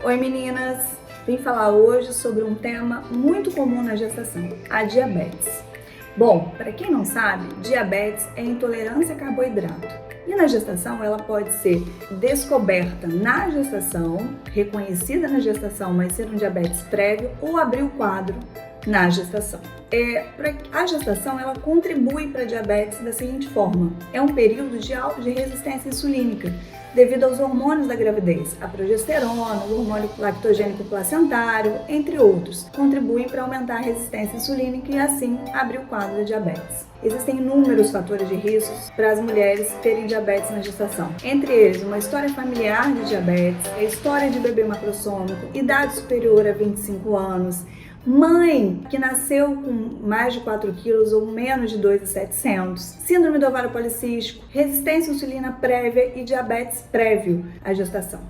Oi meninas, vim falar hoje sobre um tema muito comum na gestação, a diabetes. Bom, para quem não sabe, diabetes é intolerância a carboidrato. E na gestação ela pode ser descoberta na gestação, reconhecida na gestação, mas ser um diabetes prévio ou abrir o quadro na gestação. A gestação ela contribui para a diabetes da seguinte forma: é um período de resistência insulínica devido aos hormônios da gravidez, a progesterona, o hormônio lactogênico placentário, entre outros, contribuem para aumentar a resistência insulínica e assim abrir o quadro da diabetes. Existem inúmeros fatores de risco para as mulheres terem diabetes na gestação, entre eles uma história familiar de diabetes, a história de bebê macrossômico, idade superior a 25 anos, mãe que nasceu com mais de 4 quilos ou menos de 2,700, síndrome do ovário policístico, resistência à insulina prévia e diabetes prévio à gestação.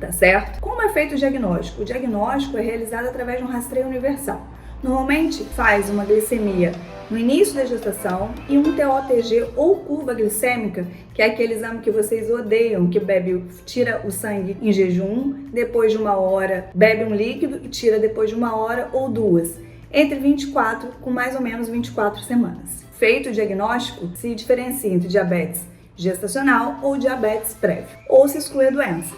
Tá certo? Como é feito o diagnóstico? O diagnóstico é realizado através de um rastreio universal. Normalmente faz uma glicemia no início da gestação e um TOTG ou curva glicêmica, que é aquele exame que vocês odeiam, que tira o sangue em jejum, depois de 1 hora bebe um líquido e tira depois de 1 hora ou 2, entre 24 com mais ou menos 24 semanas. Feito o diagnóstico, se diferencia entre diabetes gestacional ou diabetes prévio, ou se exclui a doença.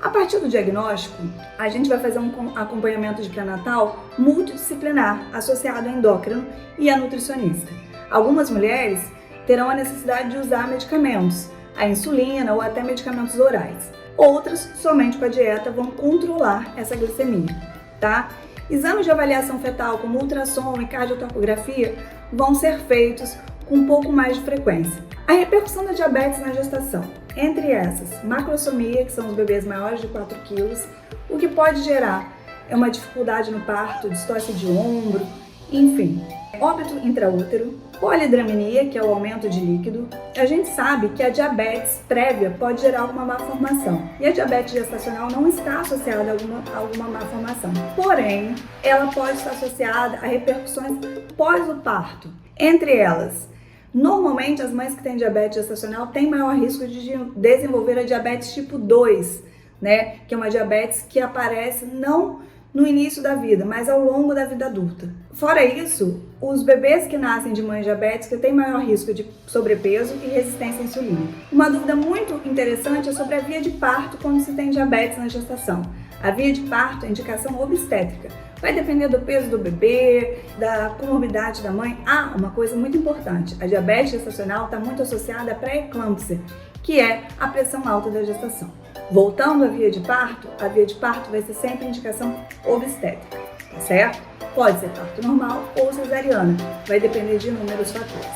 A partir do diagnóstico, a gente vai fazer um acompanhamento de pré-natal multidisciplinar, associado ao endócrino e à nutricionista. Algumas mulheres terão a necessidade de usar medicamentos, a insulina ou até medicamentos orais. Outras, somente com a dieta, vão controlar essa glicemia, tá? Exames de avaliação fetal, como ultrassom e cardiotocografia, vão ser feitos com um pouco mais de frequência. A repercussão da diabetes na gestação. Entre essas, macrossomia, que são os bebês maiores de 4 quilos, o que pode gerar é uma dificuldade no parto, distócia de ombro, enfim. Óbito intraútero, polidramnia, que é o aumento de líquido. A gente sabe que a diabetes prévia pode gerar alguma malformação. E a diabetes gestacional não está associada a alguma malformação. Porém, ela pode estar associada a repercussões pós o parto. Entre elas, normalmente as mães que têm diabetes gestacional têm maior risco de desenvolver a diabetes tipo 2, né? Que é uma diabetes que aparece não no início da vida, mas ao longo da vida adulta. Fora isso, os bebês que nascem de mães diabéticas têm maior risco de sobrepeso e resistência à insulina. Uma dúvida muito interessante é sobre a via de parto quando se tem diabetes na gestação. A via de parto é indicação obstétrica. Vai depender do peso do bebê, da comorbidade da mãe. Uma coisa muito importante, a diabetes gestacional está muito associada à pré-eclâmpsia, que é a pressão alta da gestação. Voltando à via de parto, a via de parto vai ser sempre indicação obstétrica, tá certo? Pode ser parto normal ou cesariana, vai depender de inúmeros fatores.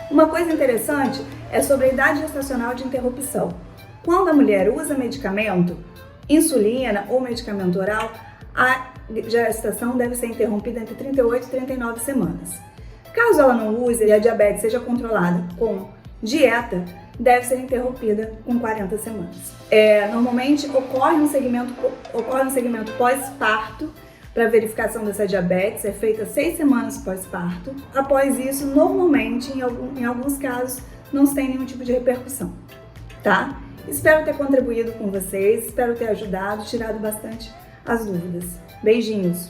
Uma coisa interessante é sobre a idade gestacional de interrupção. Quando a mulher usa medicamento, insulina ou medicamento oral, a gestação deve ser interrompida entre 38 e 39 semanas. Caso ela não use e a diabetes seja controlada com dieta, deve ser interrompida com 40 semanas. Normalmente ocorre um segmento pós-parto para verificação dessa diabetes, é feita 6 semanas pós-parto. Após isso, normalmente, em alguns casos, não se tem nenhum tipo de repercussão, tá? Espero ter contribuído com vocês, espero ter ajudado, tirado bastante as dúvidas. Beijinhos!